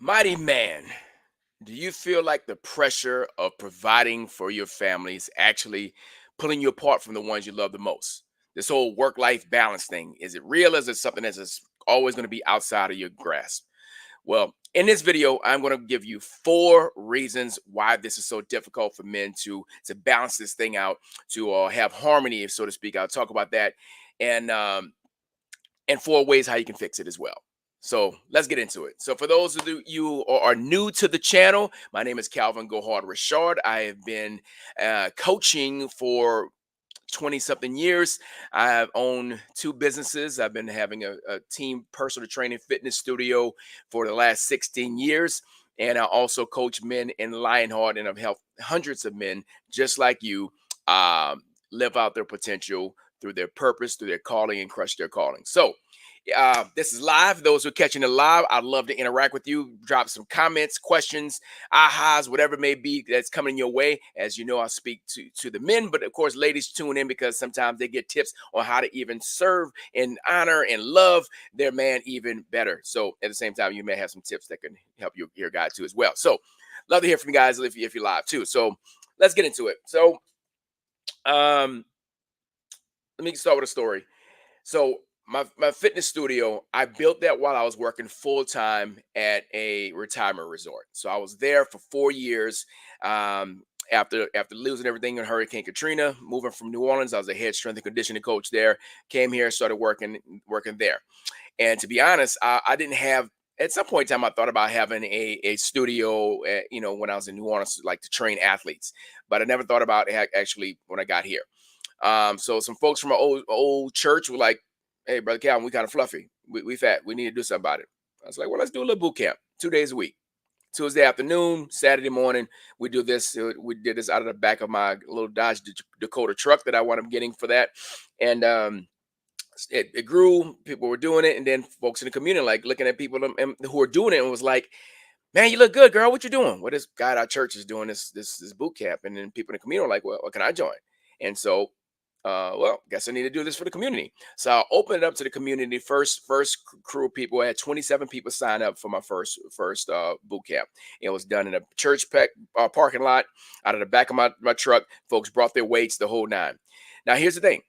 Mighty man, do you feel like the pressure of providing for your family is actually pulling you apart from the ones you love the most? This whole work life balance thing, is it real? Is it something that's just always going to be outside of your grasp? Well, in this video, I'm going to give you 4 reasons why this is so difficult for men to balance this thing out, to have harmony, so to speak. I'll talk about that, and 4 ways how you can fix it as well. So let's get into it. So for those of you who are new to the channel, my name is Calvin Gohard Richard. I have been coaching for 20 something years. I've owned 2 businesses. I've been having a team personal training fitness studio for the last 16 years. And I also coach men in Lionheart, and I've helped hundreds of men just like you um, live out their potential through their purpose, through their calling, and crush their calling. So this is live. Those who are catching it live, I'd love to interact with you. Drop some comments, questions, ahas, whatever it may be that's coming your way. As you know, I speak to the men, but of course, ladies tune in because sometimes they get tips on how to even serve and honor and love their man even better. So at the same time, you may have some tips that can help your guy too as well. So love to hear from you guys if you're live too. So let's get into it. So um, let me start with a story. So my fitness studio, I built that while I was working full time at a retirement resort. So I was there for 4 years. After losing everything in Hurricane Katrina, moving from New Orleans, I was a head strength and conditioning coach there. Came here, started working there. And to be honest, I didn't have. At some point in time, I thought about having a studio, when I was in New Orleans, like to train athletes. But I never thought about it actually when I got here. So some folks from my old church were like, "Hey, brother Calvin, we kind of fluffy. We fat. We need to do something about it." I was like, "Well, let's do a little boot camp, 2 days a week. Tuesday afternoon, Saturday morning. We do this. We did this out of the back of my little Dodge Dakota truck that I wound up getting for that, and it grew. People were doing it, and then folks in the community like looking at people who were doing it and was like, "Man, you look good, girl. What you doing?" "Well, this guy at our church is doing this boot camp," and then people in the community were like, "Well, can I join?" And so well, guess I need to do this for the community. So I opened it up to the community. First crew of people. I had 27 people sign up for my first boot camp. It was done in a parking lot, out of the back of my truck. Folks brought their weights, the whole nine. Now here's the thing: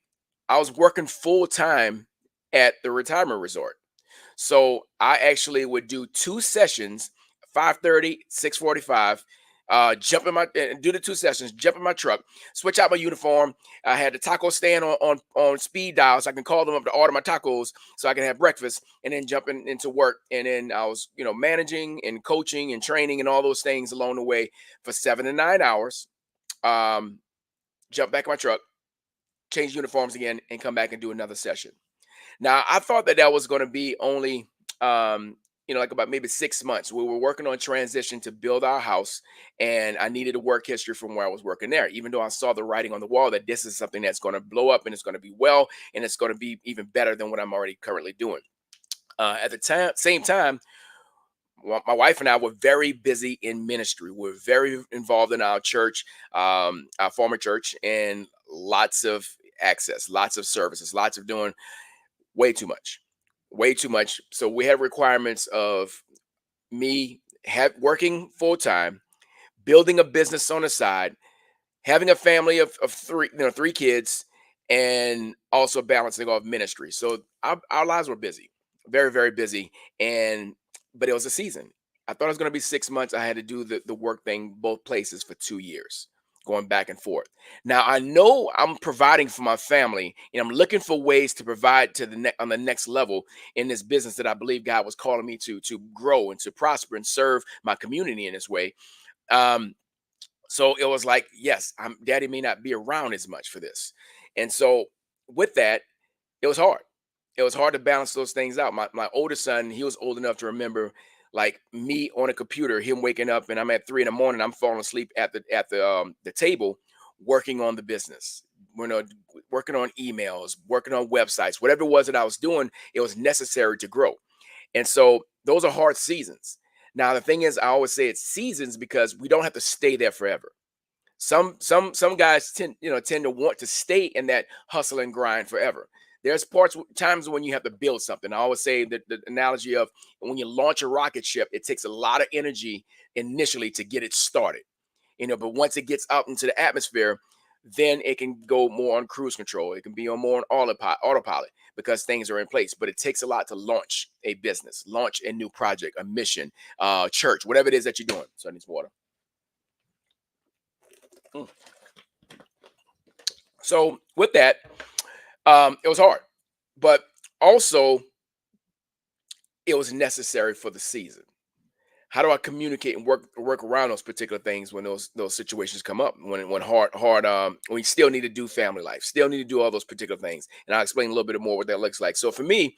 I was working full time at the retirement resort. So I actually would do 2 sessions, 5:30, 6:45. Jump in my do the 2 sessions, jump in my truck, switch out my uniform. I had the taco stand on speed dial, so I can call them up to order my tacos, so I can have breakfast, and then into work. And then I was, managing and coaching and training and all those things along the way for 7 to 9 hours. Um, Jump back in my truck, change uniforms again, and come back and do another session. Now, I thought that was going to be only, like about maybe 6 months. We were working on transition to build our house, and I needed a work history from where I was working there. Even though I saw the writing on the wall that this is something that's going to blow up and it's going to be well, and it's going to be even better than what I'm already currently doing. At the same time, my wife and I were very busy in ministry. We're very involved in our church, our former church, and lots of access, lots of services, lots of doing way too much, way too much. So we had requirements of me working full time, building a business on the side, having a family of three kids, and also balancing off ministry. So our lives were busy, very, very busy. But it was a season. I thought it was going to be 6 months. I had to do the work thing both places for 2 years, going back and forth. Now I know I'm providing for my family, and I'm looking for ways to provide on the next level in this business that I believe God was calling me to grow and to prosper and serve my community in this way. Um, so it was like, yes, daddy may not be around as much for this. And so with that, it was hard. It was hard to balance those things out. My oldest son, he was old enough to remember like me on a computer, him waking up and I'm at 3 in the morning, I'm falling asleep at the table working on the business. You know, working on emails, working on websites, whatever it was that I was doing, it was necessary to grow. And so those are hard seasons. Now the thing is, I always say it's seasons because we don't have to stay there forever. Some guys tend to want to stay in that hustle and grind forever. There's times when you have to build something. I always say that the analogy of when you launch a rocket ship, it takes a lot of energy initially to get it started, but once it gets out into the atmosphere, then it can go more on cruise control. It can be on more on autopilot because things are in place. But it takes a lot to launch a business, launch a new project, a mission, church, whatever it is that you're doing. So I need some water. Mm. So with that, it was hard, but also it was necessary for the season. How do I communicate and work around those particular things when those situations come up? When hard when you still need to do family life, still need to do all those particular things, and I'll explain a little bit more what that looks like. So for me,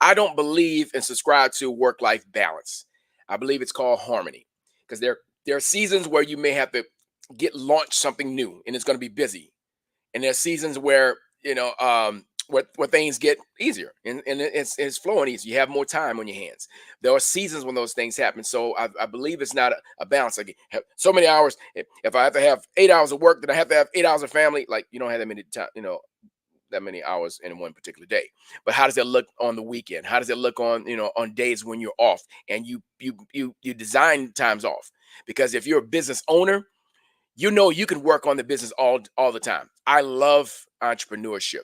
I don't believe and subscribe to work life balance. I believe it's called harmony because there are seasons where you may have to get launch something new and it's going to be busy, and there's seasons where where things get easier and it's flowing easy. You have more time on your hands. There are seasons when those things happen. So I believe it's not a balance. Like have so many hours. If I have to have 8 hours of work, then I have to have 8 hours of family. Like you don't have that many time, that many hours in one particular day. But how does it look on the weekend? How does it look on on days when you're off and you design times off? Because if you're a business owner, you can work on the business all the time. I love entrepreneurship.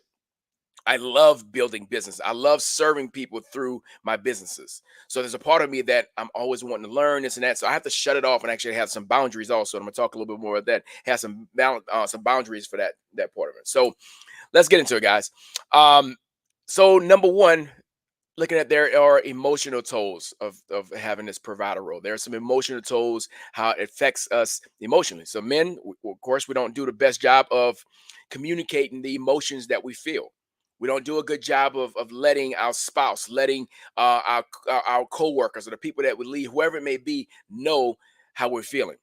I love building business. I love serving people through my businesses. So there's a part of me that I'm always wanting to learn this and that. So I have to shut it off and actually have some boundaries also. And I'm gonna talk a little bit more about that. Have some boundaries for that part of it. So let's get into it, guys. Um, so number one, looking at there are emotional tolls of having this provider role. There are some emotional tolls, how it affects us emotionally. So men, of course, we don't do the best job of communicating the emotions that we feel. We don't do a good job of letting our spouse, letting our coworkers or the people that we lead, whoever it may be, know how we're feeling.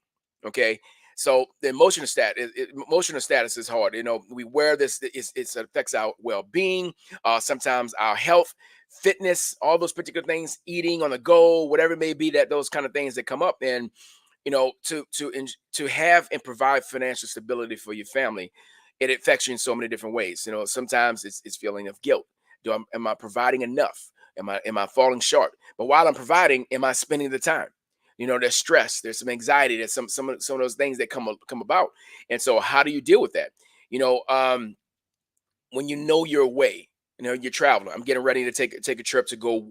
Okay, so the emotional status is hard. We wear this. It affects our well-being, sometimes our health, fitness, all those particular things, eating on the go, whatever it may be, that those kind of things that come up. And to have and provide financial stability for your family, it affects you in so many different ways. Sometimes it's feeling of guilt. Am I providing enough? Am I falling short? But while I'm providing, am I spending the time? There's stress, there's some anxiety, there's some of those things that come about. And so how do you deal with that? you know um when you know your way, you're traveling. I'm getting ready to take a trip to go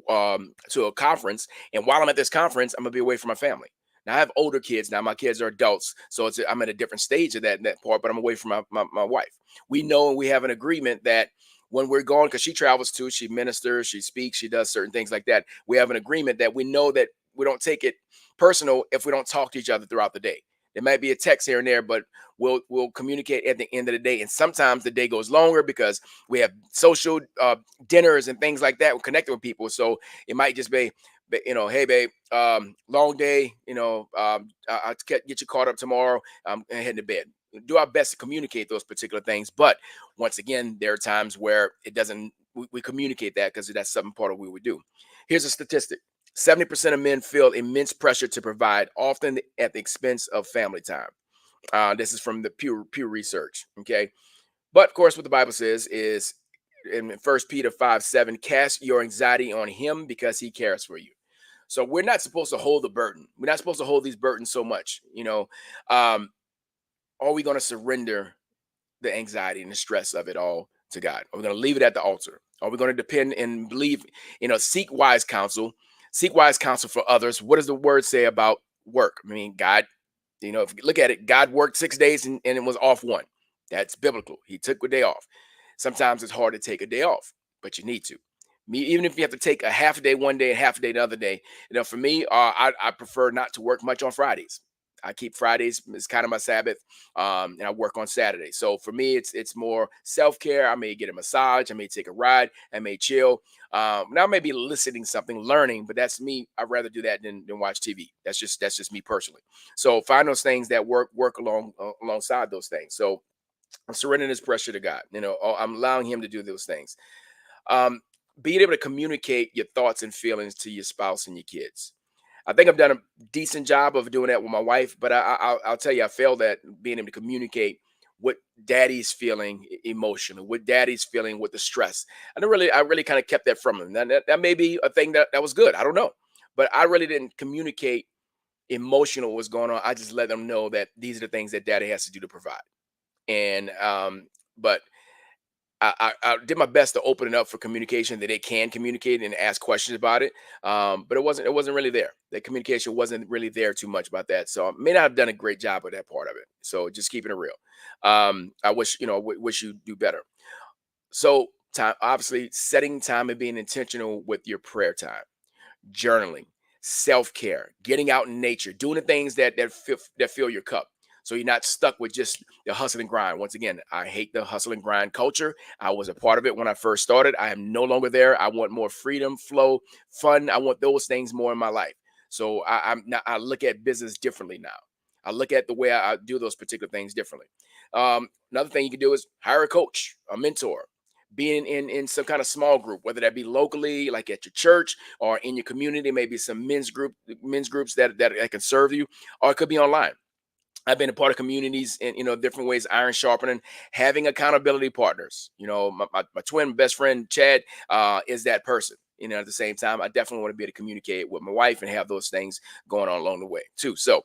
to a conference, and while I'm at this conference, I'm gonna be away from my family. Now I have older kids. Now my kids are adults, so I'm at a different stage of that part. But I'm away from my wife. We know and we have an agreement that when we're gone, because she travels too, she ministers, she speaks, she does certain things like that. We have an agreement that we know that we don't take it personal if we don't talk to each other throughout the day. There might be a text here and there, but we'll communicate at the end of the day. And sometimes the day goes longer because we have social dinners and things like that. We're connecting with people, so it might just be, hey babe, long day. I'll get you caught up tomorrow. I'm heading to bed. Do our best to communicate those particular things, but once again, there are times where it doesn't. We communicate that because that's something part of what we do. Here's a statistic: 70% of men feel immense pressure to provide, often at the expense of family time. This is from the Pew Research. Okay, but of course, what the Bible says is in First Peter 5:7, cast your anxiety on Him because He cares for you. So we're not supposed to hold the burden. We're not supposed to hold these burdens so much. Um, are we going to surrender the anxiety and the stress of it all to God? Are we going to leave it at the altar? Are we going to depend and believe, seek wise counsel, seek wise counsel for others? What does the word say about work? I mean, God, if you look at it, God worked 6 days and it was off one. That's biblical. He took a day off. Sometimes it's hard to take a day off, but you need to. Even if you have to take a half a day one day and half a day another day, for me, I prefer not to work much on Fridays. I keep Fridays as kind of my Sabbath, and I work on Saturdays. So for me, it's more self care. I may get a massage, I may take a ride, I may chill. Now I may be listening something, learning, but that's me. I'd rather do that than watch TV. That's just me personally. So find those things that work alongside those things. So I'm surrendering this pressure to God. I'm allowing Him to do those things. Um, Being able to communicate your thoughts and feelings to your spouse and your kids. I think I've done a decent job of doing that with my wife, but I'll tell you, I failed at being able to communicate what daddy's feeling emotionally, what daddy's feeling with the stress. I really kind of kept that from him. That may be a thing that was good. I don't know. But I really didn't communicate emotional what's going on. I just let them know that these are the things that daddy has to do to provide. And but I did my best to open it up for communication that they can communicate and ask questions about it. But it wasn't really there. The communication wasn't really there too much about that. So I may not have done a great job of that part of it. So just keeping it real. I wish wish you do better. So time, obviously, setting time and being intentional with your prayer time, journaling, self-care, getting out in nature, doing the things that fill your cup. So you're not stuck with just the hustle and grind. Once again, I hate the hustle and grind culture. I was a part of it when I first started. I am no longer there. I want more freedom, flow, fun. I want those things more in my life. So I'm not, I look at business differently now. I look at the way I do those particular things differently. Another thing you can do is hire a coach, a mentor, being in some kind of small group, whether that be locally, like at your church, or in your community, maybe some men's groups that can serve you, or it could be online. I've been a part of communities in different ways, iron sharpening, having accountability partners. My twin best friend Chad is that person. At the same time, I definitely want to be able to communicate with my wife and have those things going on along the way too. So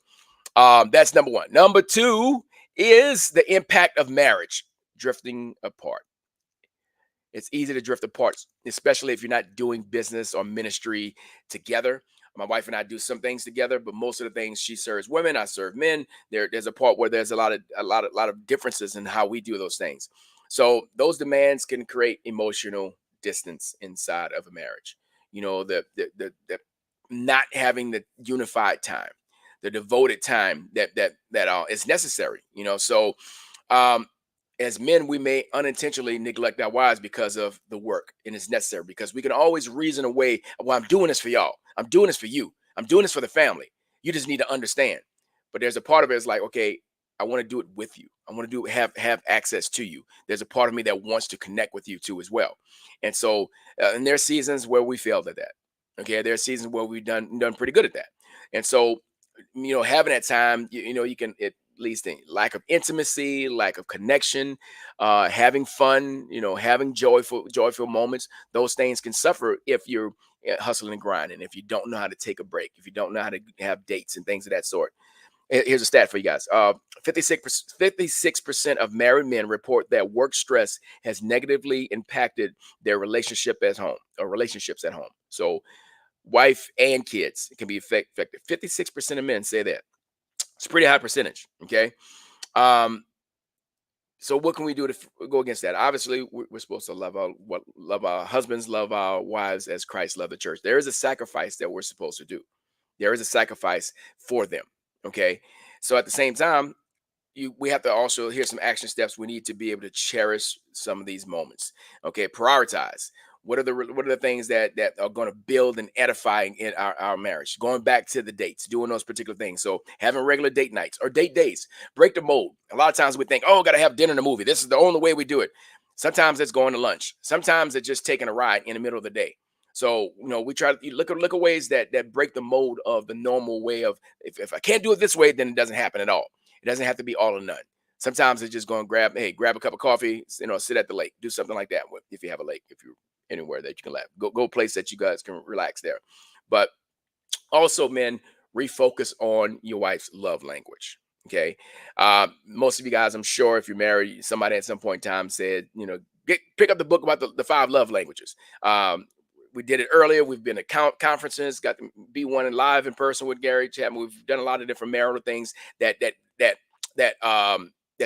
that's number one. Number two is the impact of marriage, drifting apart. It's easy to drift apart, especially if you're not doing business or ministry together. My wife and I do some things together, but most of the things she serves women, I serve men. There's a part where there's a lot of differences in how we do those things. So those demands can create emotional distance inside of a marriage. The not having the unified time, the devoted time that is necessary. So um, as men, we may unintentionally neglect our wives because of the work, and it's necessary because we can always reason away. Well, I'm doing this for y'all. I'm doing this for you. I'm doing this for the family. You just need to understand. But there's a part of it is like, okay, I want to do it with you. I want to have access to you. There's a part of me that wants to connect with you too as well. And so, and there's seasons where we failed at that. Okay, there's seasons where we've done pretty good at that. And so, having that time, you can it leads to lack of intimacy, lack of connection, having fun, having joyful moments. Those things can suffer if you're hustling and grinding, if you don't know how to take a break, if you don't know how to have dates and things of that sort. Here's a stat for you guys. 56% of married men report that work stress has negatively impacted their relationship at home or relationships at home. So wife and kids can be affected. 56% of men say that. It's a pretty high percentage. Okay. Um, so what can we do to go against that? Obviously, we're supposed to love our husbands, love our wives as Christ loved the church. There is a sacrifice that we're supposed to do. There is a sacrifice for them. Okay. So at the same time, we have to also here's some action steps we need to be able to cherish some of these moments. Okay, prioritize. What are the things that are going to build and edify in our marriage? Going back to the dates, doing those particular things. So having regular date nights or date days, break the mold. A lot of times we think, oh, got to have dinner and a movie. This is the only way we do it. Sometimes it's going to lunch. Sometimes it's just taking a ride in the middle of the day. So we try to look at ways that break the mold of the normal way of if I can't do it this way, then it doesn't happen at all. It doesn't have to be all or none. Sometimes it's just going to grab a cup of coffee, sit at the lake, do something like that. If you have a lake, if you're anywhere that you can laugh, go a place that you guys can relax there. But also, men, refocus on your wife's love language. Okay, most of you guys, I'm sure, if you're married, somebody at some point in time said, pick up the book about the five love languages. We did it earlier. We've been at conferences, got to be one in live in person with Gary Chapman. We've done a lot of different marital things that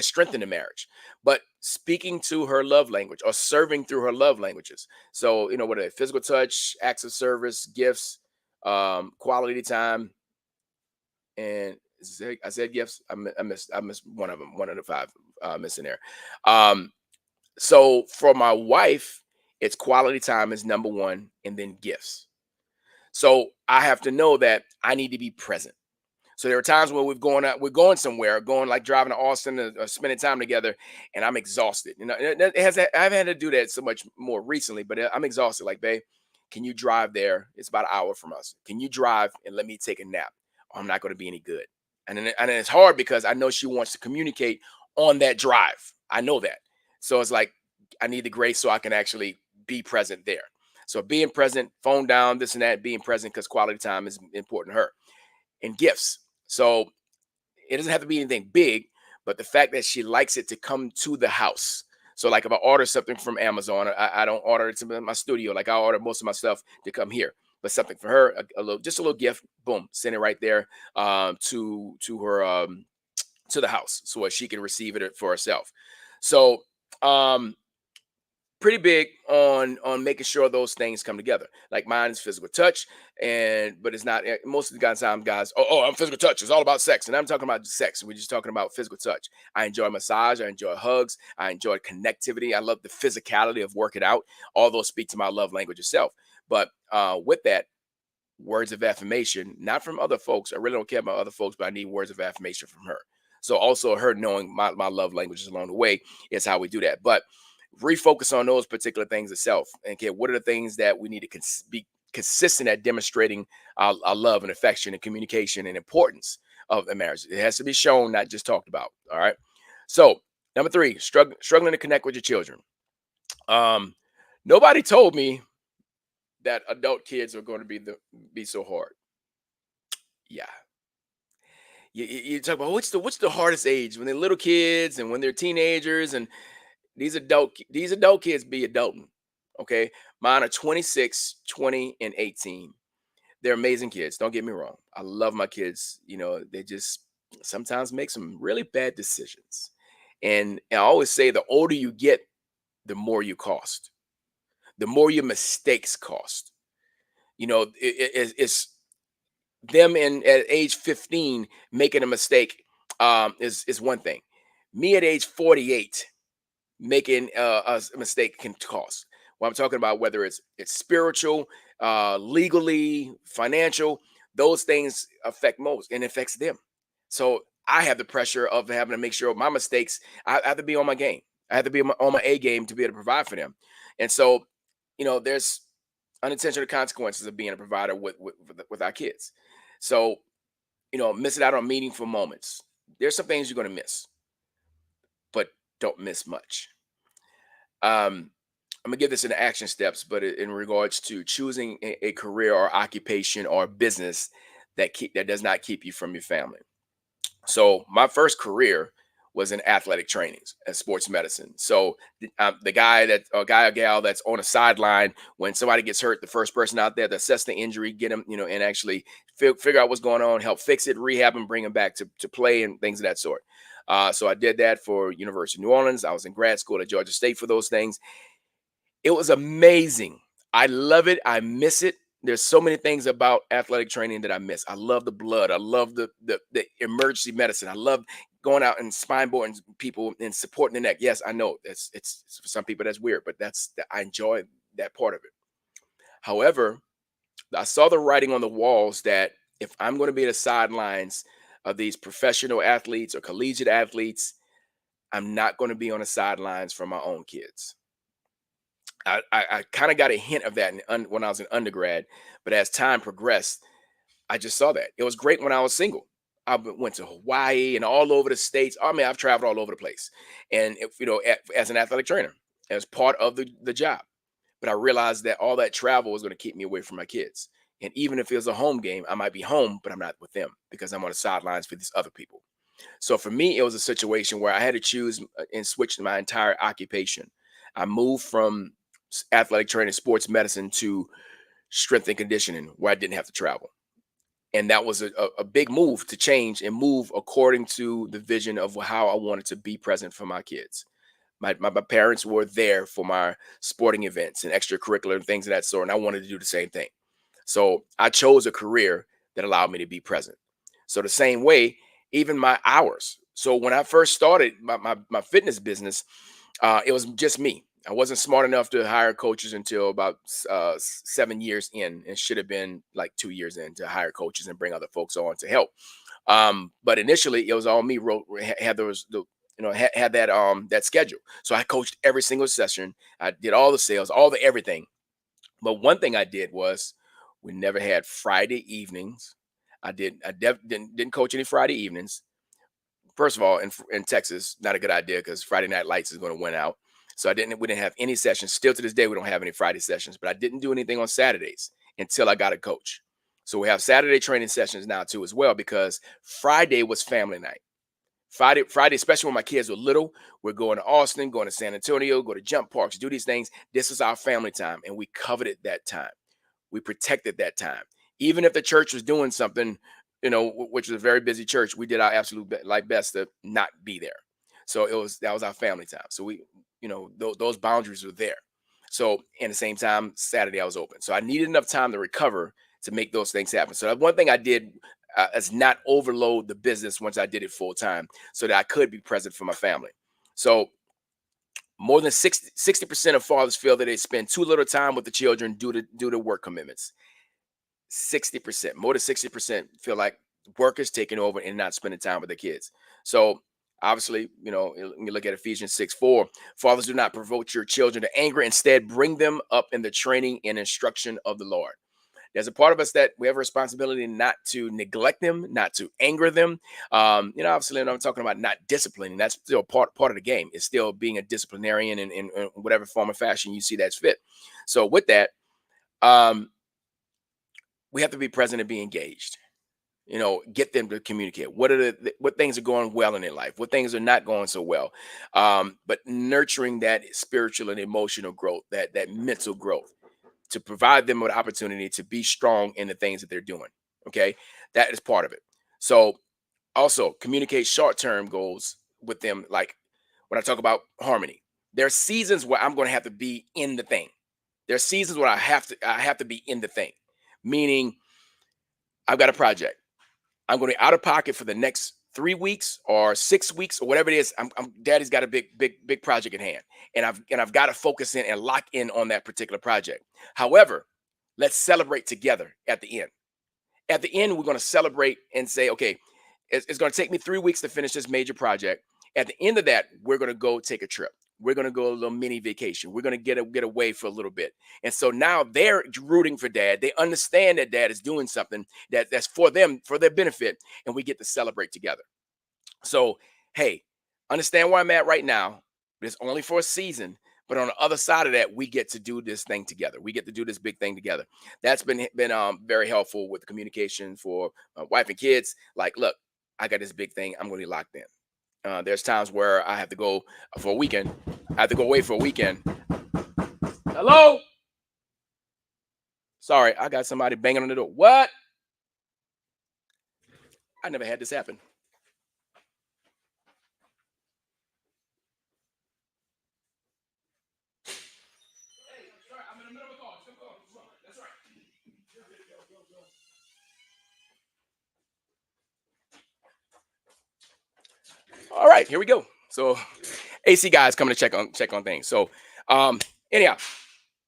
strengthen the marriage. But speaking to her love language or serving through her love languages. So, what are they? Physical touch, acts of service, gifts, quality time, and I said gifts. I missed one of them, one of the five missing there. Um, so for my wife, it's quality time is number one, and then gifts. So I have to know that I need to be present. So there are times where we're going somewhere, going like driving to Austin or spending time together, and I'm exhausted. I've had to do that so much more recently, but I'm exhausted. Like, babe, can you drive there? It's about an hour from us. Can you drive and let me take a nap? Or I'm not going to be any good. And then it's hard because I know she wants to communicate on that drive. I know that. So it's like I need the grace so I can actually be present there. So being present, phone down, this and that, being present because quality time is important to her. And gifts. So it doesn't have to be anything big, but the fact that she likes it to come to the house. So like if I order something from Amazon, I don't order it to my studio. Like I order most of my stuff to come here, but something for her, a little, just a little gift, boom, send it right there to her to the house so that she can receive it for herself. So um pretty big on making sure those things come together. Like mine is physical touch, and but it's not most of the time guys. Oh, I'm physical touch. It's all about sex, and I'm talking about sex. We're just talking about physical touch. I enjoy massage. I enjoy hugs. I enjoy connectivity. I love the physicality of working out. All those speak to my love language itself. But with that, words of affirmation, not from other folks. I really don't care about other folks, but I need words of affirmation from her. So also her knowing my love languages along the way is how we do that. But refocus on those particular things itself. And okay, what are the things that we need to be consistent at demonstrating our love and affection and communication and importance of the marriage? It has to be shown, not just talked about. All right. So number three, struggling to connect with your children. Um, Nobody told me that adult kids are going to be so hard. Yeah. You talk about what's the hardest age when they're little kids and when they're teenagers and these adult kids be adulting. Okay. Mine are 26, 20, and 18. They're amazing kids. Don't get me wrong. I love my kids. They just sometimes make some really bad decisions. And I always say the older you get, the more you cost, the more your mistakes cost. It's them at age 15 making a mistake is one thing. Me at age 48 making a mistake can cost. Well, I'm talking about whether it's spiritual, legally, financial, those things affect most and affects them. So I have the pressure of having to make sure my mistakes. I have to be on my game. I have to be on my A game to be able to provide for them. And so, there's unintentional consequences of being a provider with our kids. So, missing out on meaningful moments. There's some things you're going to miss, but don't miss much. I'm gonna give this in action steps, but in regards to choosing a career or occupation or business that does not keep you from your family. So my first career was in athletic trainings and sports medicine. So the guy that a guy or gal that's on a sideline when somebody gets hurt, the first person out there to assess the injury, get them, and actually figure out what's going on, help fix it, rehab, and bring them back to play and things of that sort. So I did that for University of New Orleans. I was in grad school at Georgia State for those things. It was amazing. I love it. I miss it. There's so many things about athletic training that I miss. I love the blood. I love the emergency medicine. I love going out and spine boarding people and supporting the neck. Yes, I know it's for some people that's weird, but I enjoy that part of it. However, I saw the writing on the walls that if I'm going to be the sidelines of these professional athletes or collegiate athletes, I'm not going to be on the sidelines for my own kids. I kind of got a hint of that when I was in undergrad, but as time progressed, I just saw that. It was great when I was single. Went to Hawaii and all over the states. I mean, I've traveled all over the place, and if, as an athletic trainer, as part of the job. But I realized that all that travel was going to keep me away from my kids. And even if it was a home game, I might be home, but I'm not with them because I'm on the sidelines for these other people. So for me, it was a situation where I had to choose and switch my entire occupation. I moved from athletic training, sports medicine to strength and conditioning, where I didn't have to travel. And that was a big move to change and move according to the vision of how I wanted to be present for my kids. My parents were there for my sporting events and extracurricular and things of that sort, and I wanted to do the same thing. So I chose a career that allowed me to be present. So the same way, even my hours. So when I first started my fitness business, it was just me. I wasn't smart enough to hire coaches until about 7 years in, and should have been like 2 years in to hire coaches and bring other folks on to help. But initially, it was all me. Had those the had that schedule. So I coached every single session. I did all the sales, all the everything. But one thing I did was we never had Friday evenings. I didn't coach any Friday evenings. First of all, in Texas, not a good idea because Friday Night Lights is going to win out. So we didn't have any sessions. Still to this day, we don't have any Friday sessions. But I didn't do anything on Saturdays until I got a coach. So we have Saturday training sessions now too as well because Friday was family night. Friday, especially when my kids were little, we're going to Austin, going to San Antonio, go to jump parks, do these things. This is our family time, and we coveted that time. We protected that time. Even if the church was doing something, which was a very busy church, we did our absolute best to not be there. So that was our family time. So we, those boundaries were there. So in the same time, Saturday I was open. So I needed enough time to recover to make those things happen. So that one thing I did is not overload the business once I did it full time, so that I could be present for my family. So more than 60% of fathers feel that they spend too little time with the children due to work commitments. 60%, more than 60% feel like work is taking over and not spending time with the kids. So obviously, when you look at Ephesians 6:4, fathers, do not provoke your children to anger, instead bring them up in the training and instruction of the Lord. There's a part of us that we have a responsibility not to neglect them, not to anger them. Obviously, I'm talking about not disciplining. That's still part of the game. It's still being a disciplinarian in whatever form or fashion you see that's fit. So with that, we have to be present and be engaged. Get them to communicate. What things are going well in their life? What things are not going so well? But nurturing that spiritual and emotional growth, that mental growth, to provide them with opportunity to be strong in the things that they're doing. Okay, that is part of it. So also communicate short-term goals with them. Like when I talk about harmony, there are seasons where I'm going to have to be in the thing. There are seasons where I have to be in the thing. Meaning, I've got a project. I'm going to be out of pocket for the next 3 weeks or 6 weeks or whatever it is. Daddy's got a big project at hand, and I've got to focus in and lock in on that particular project. However, let's celebrate together at the end. At the end, we're going to celebrate and say, okay, it's going to take me 3 weeks to finish this major project. At the end of that, we're going to go take a trip. We're going to go a little mini vacation. We're going to get away for a little bit. And so now they're rooting for dad. They understand that dad is doing something that's for them, for their benefit, and we get to celebrate together. So, hey, understand where I'm at right now, but it's only for a season. But on the other side of that, we get to do this thing together. We get to do this big thing together. That's been very helpful with the communication for my wife and kids. Like, look, I got this big thing. I'm going to be locked in. There's times where I have to go for a weekend. I have to go away for a weekend. Hello? Sorry, I got somebody banging on the door. What? I never had this happen. Hey, sorry, I'm in the middle of a call. That's right. All right, here we go. So AC guys coming to check on things. So anyhow,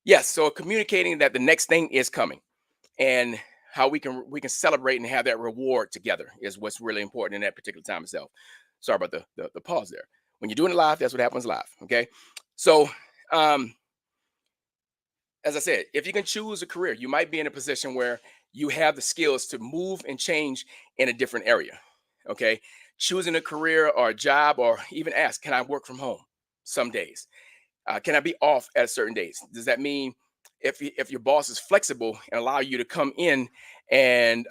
yes, so communicating that the next thing is coming and how we can celebrate and have that reward together is what's really important in that particular time itself. Sorry about the pause there. When you're doing it live, that's what happens live. Okay. So um as I said, if you can choose a career, you might be in a position where you have the skills to move and change in a different area. Okay. Choosing a career or a job, or even ask, can I work from home some days? Can I be off at certain days? Does that mean if your boss is flexible and allow you to come in and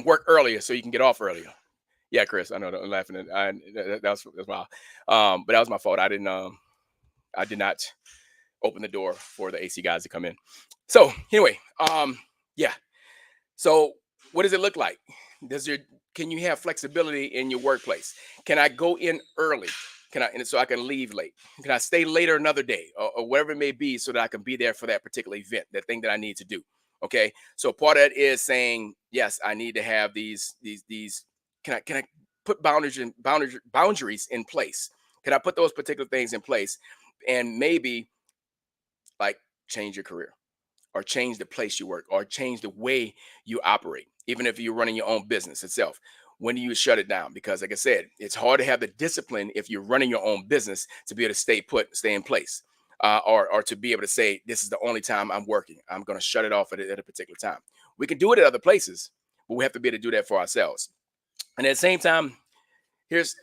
work earlier so you can get off earlier? Yeah, Chris, I know I'm laughing at that's wild. But that was my fault. I did not open the door for the AC guys to come in. So anyway, yeah. So what does it look like? Can you have flexibility in your workplace? Can I go in early? So I can leave late? Can I stay later another day, or whatever it may be, so that I can be there for that particular event, that thing that I need to do? Okay. So part of it is saying, yes, I need to have these. Can I put boundaries in place? Can I put those particular things in place, and maybe like change your career, or change the place you work, or change the way you operate, even if you're running your own business itself? When do you shut it down? Because like I said, it's hard to have the discipline if you're running your own business to be able to stay in place, or to be able to say, this is the only time I'm working. I'm going to shut it off at a particular time. We can do it at other places, but we have to be able to do that for ourselves. And at the same time, Here's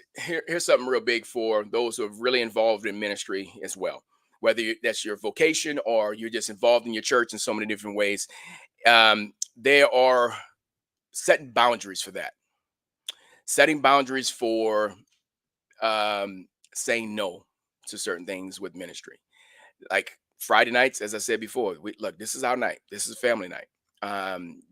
something real big for those who are really involved in ministry as well. Whether that's your vocation or you're just involved in your church in so many different ways, there are setting boundaries for that. Setting boundaries for saying no to certain things with ministry. Like Friday nights, as I said before, we look, this is our night. This is family night.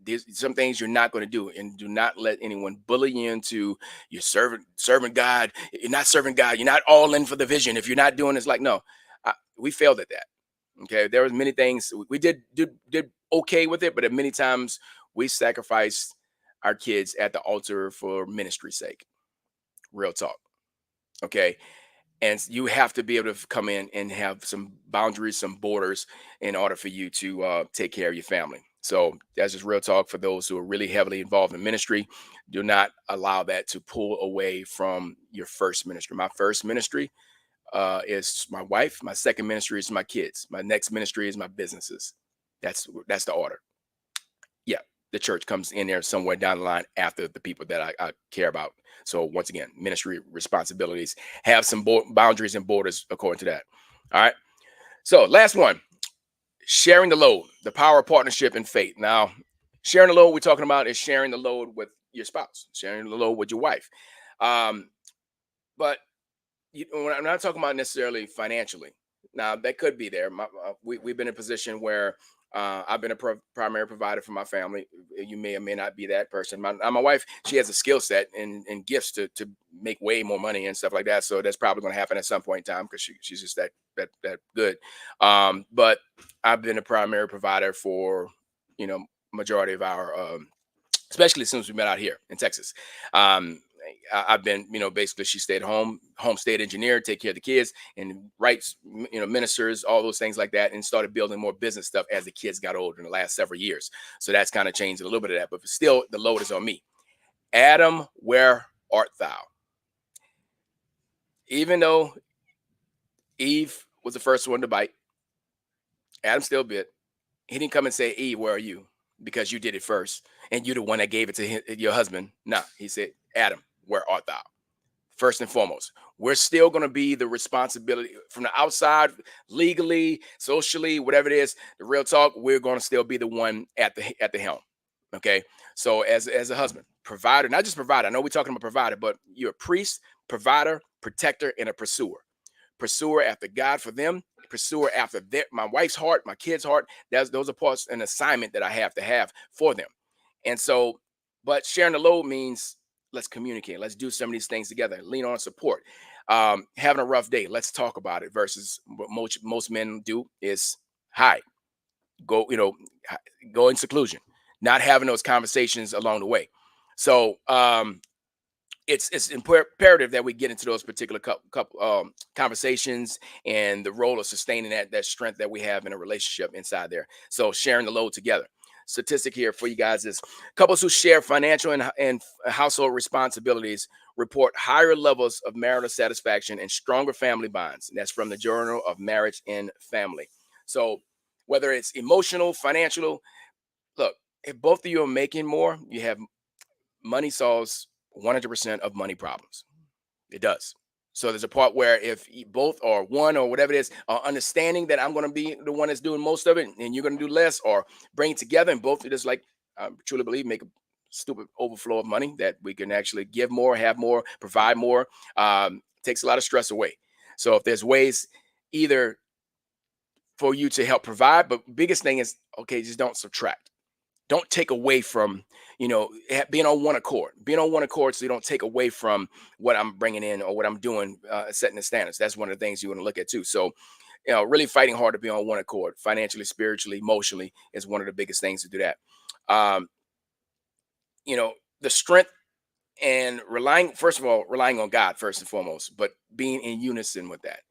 There's some things you're not going to do, and do not let anyone bully you into you're serving God. You're not serving God. You're not all in for the vision. If you're not doing this, like no, we failed at that. Okay, there was many things we did okay with it, but at many times we sacrificed our kids at the altar for ministry's sake. Real talk. Okay, and you have to be able to come in and have some boundaries, some borders, in order for you to take care of your family. So that's just real talk for those who are really heavily involved in ministry. Do not allow that to pull away from your first ministry. My first ministry is my wife. My second ministry is my kids. My next ministry is my businesses. That's the order. Yeah, the church comes in there somewhere down the line after the people that I care about. So once again, ministry responsibilities have some boundaries and borders according to that. All right. So last one, sharing the load, the power of partnership and faith. Now, sharing the load we're talking about is sharing the load with your spouse, sharing the load with your wife. Um, but I'm not talking about necessarily financially. Now that could be there. We've been in a position where I've been a primary provider for my family. You may or may not be that person. My wife, she has a skill set and gifts to make way more money and stuff like that. So that's probably going to happen at some point in time because she's just that good. But I've been a primary provider for you know majority of our especially since we met out here in Texas. I've been, basically she stayed home, home state engineer, take care of the kids and writes, ministers, all those things like that, and started building more business stuff as the kids got older in the last several years. So that's kind of changed a little bit of that, but still the load is on me. Adam, where art thou? Even though Eve was the first one to bite, Adam still bit. He didn't come and say, Eve, where are you? Because you did it first and you're the one that gave it to your husband. No, he said, Adam, where art thou? First and foremost, we're still going to be the responsibility from the outside, legally, socially, whatever it is. The real talk, we're going to still be the one at the helm. Okay, so as a husband, provider, not just provider. I know we're talking about provider, but you're a priest, provider, protector, and a pursuer. Pursuer after God for them. Pursuer after my wife's heart, my kids' heart. Those are parts an assignment that I have to have for them. And so, but sharing the load means let's communicate. Let's do some of these things together. Lean on support. Having a rough day, let's talk about it. Versus what most men do is hide, go, go in seclusion, not having those conversations along the way. So it's imperative that we get into those particular couple conversations and the role of sustaining that strength that we have in a relationship inside there. So sharing the load together. Statistic here for you guys is couples who share financial and household responsibilities report higher levels of marital satisfaction and stronger family bonds. And that's from the Journal of Marriage and Family. So whether it's emotional, financial, look, if both of you are making more, you have money solves 100% of money problems. It does. So there's a part where if both or one or whatever it is are understanding that I'm going to be the one that's doing most of it and you're going to do less, or bring it together and both of just like I truly believe make a stupid overflow of money that we can actually give more, have more, provide more, takes a lot of stress away. So if there's ways either for you to help provide, but biggest thing is okay, just don't subtract, don't take away from being on one accord, so you don't take away from what I'm bringing in or what I'm doing, setting the standards. That's one of the things you want to look at too. So really fighting hard to be on one accord financially, spiritually, emotionally is one of the biggest things to do that. um the strength and relying, first of all, relying on God first and foremost, but being in unison with that.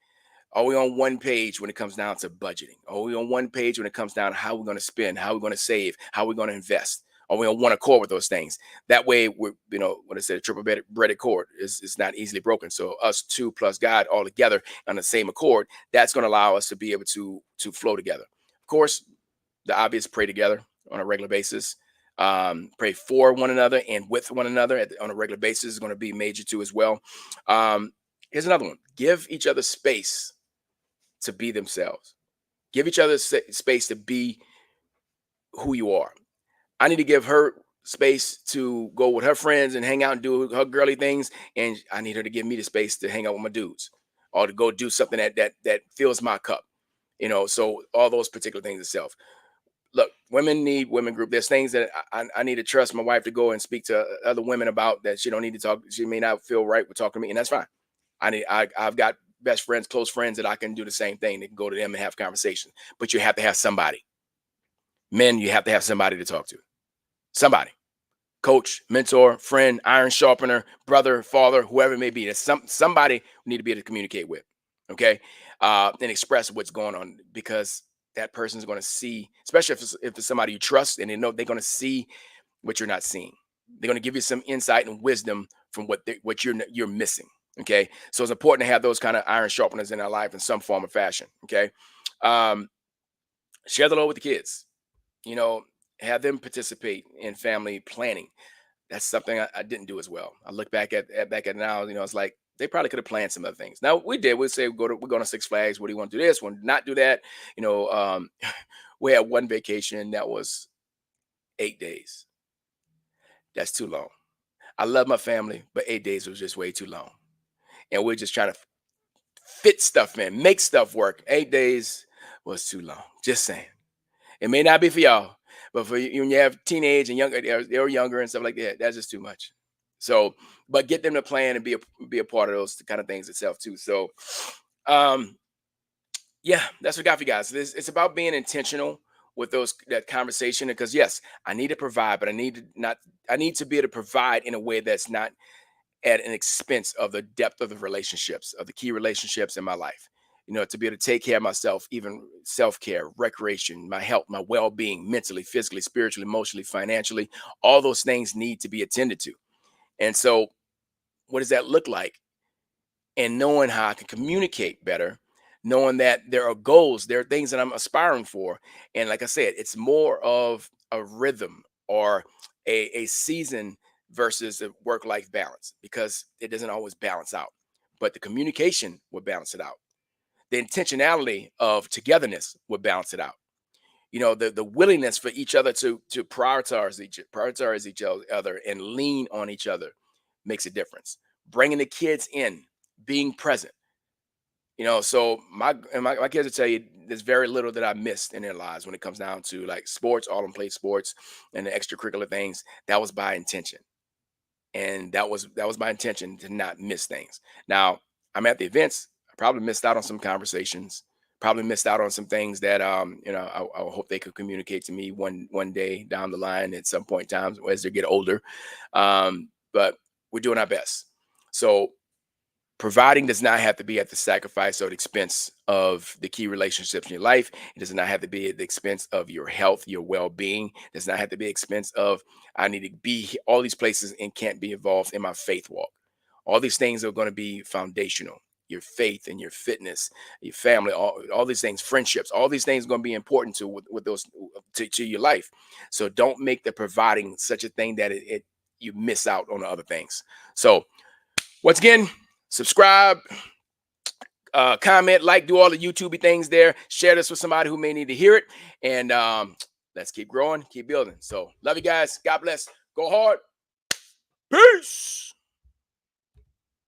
Are we on one page when it comes down to budgeting? Are we on one page when it comes down to how we're going to spend, how we're going to save, how we're going to invest? Are we on one accord with those things? That way, we're, what I said, a triple breaded cord is not easily broken. So us two plus God all together on the same accord, that's going to allow us to be able to flow together. Of course, the obvious, pray together on a regular basis. Pray for one another and with one another on a regular basis is going to be major too as well. Um, Here's another one: give each other space to be themselves. Give each other space to be who you are. I need to give her space to go with her friends and hang out and do her girly things, and I need her to give me the space to hang out with my dudes, or to go do something that fills my cup. So all those particular things itself. Look, women need women group. There's things that I need to trust my wife to go and speak to other women about that she don't need to talk. She may not feel right with talking to me, and that's fine. I've got best friends, close friends that I can do the same thing. They can go to them and have conversations. But you have to have somebody. Men, you have to have somebody to talk to. Somebody. Coach, mentor, friend, iron sharpener, brother, father, whoever it may be. There's somebody we need to be able to communicate with, okay, and express what's going on, because that person is going to see, especially if it's somebody you trust, and they know they're going to see what you're not seeing. They're going to give you some insight and wisdom from what you're missing. Okay, so it's important to have those kind of iron sharpeners in our life in some form or fashion. Okay, um, share the load with the kids. You know, have them participate in family planning. That's something I didn't do as well. I look back at now. It's like they probably could have planned some other things. Now we did. We say we're going to Six Flags. What do you want to do? This one, not do that. You know, we had one vacation that was 8 days. That's too long. I love my family, but 8 days was just way too long. And we're just trying to fit stuff in, make stuff work. 8 days was too long. Just saying. It may not be for y'all, but for you, when you have teenage and younger, they're younger and stuff like that, that's just too much. So, but get them to plan and be a part of those kind of things itself too. So, um, yeah, that's what I got for you guys. It's about being intentional with that conversation, because yes, I need to provide, but I need to be able to provide in a way that's not at an expense of the depth of the relationships, of the key relationships in my life. To be able to take care of myself, even self-care, recreation, my health, my well-being, mentally, physically, spiritually, emotionally, financially, all those things need to be attended to. And so what does that look like? And knowing how I can communicate better, knowing that there are goals, there are things that I'm aspiring for. And like I said, it's more of a rhythm, or a season versus a work-life balance, because it doesn't always balance out. But the communication will balance it out. The intentionality of togetherness will balance it out. The willingness for each other to prioritize each other and lean on each other makes a difference. Bringing the kids in, being present. So my kids will tell you there's very little that I missed in their lives when it comes down to like sports. All of them play sports and the extracurricular things. That was by intention, and that was my intention to not miss things. Now I'm at the events. I probably missed out on some conversations. Probably missed out on some things that I hope they could communicate to me one day down the line at some point in time as they get older. But we're doing our best. So providing does not have to be at the sacrifice or the expense of the key relationships in your life. It does not have to be at the expense of your health, your well-being. It does not have to be expense of I need to be all these places and can't be involved in my faith walk. All these things are going to be foundational. Your faith and your fitness, your family, all these things, friendships, all these things are going to be important with those to your life. So don't make the providing such a thing that it you miss out on the other things. So once again, subscribe, comment, like, do all the YouTubey things there. Share this with somebody who may need to hear it. And let's keep growing, keep building. So love you guys. God bless. Go hard. Peace.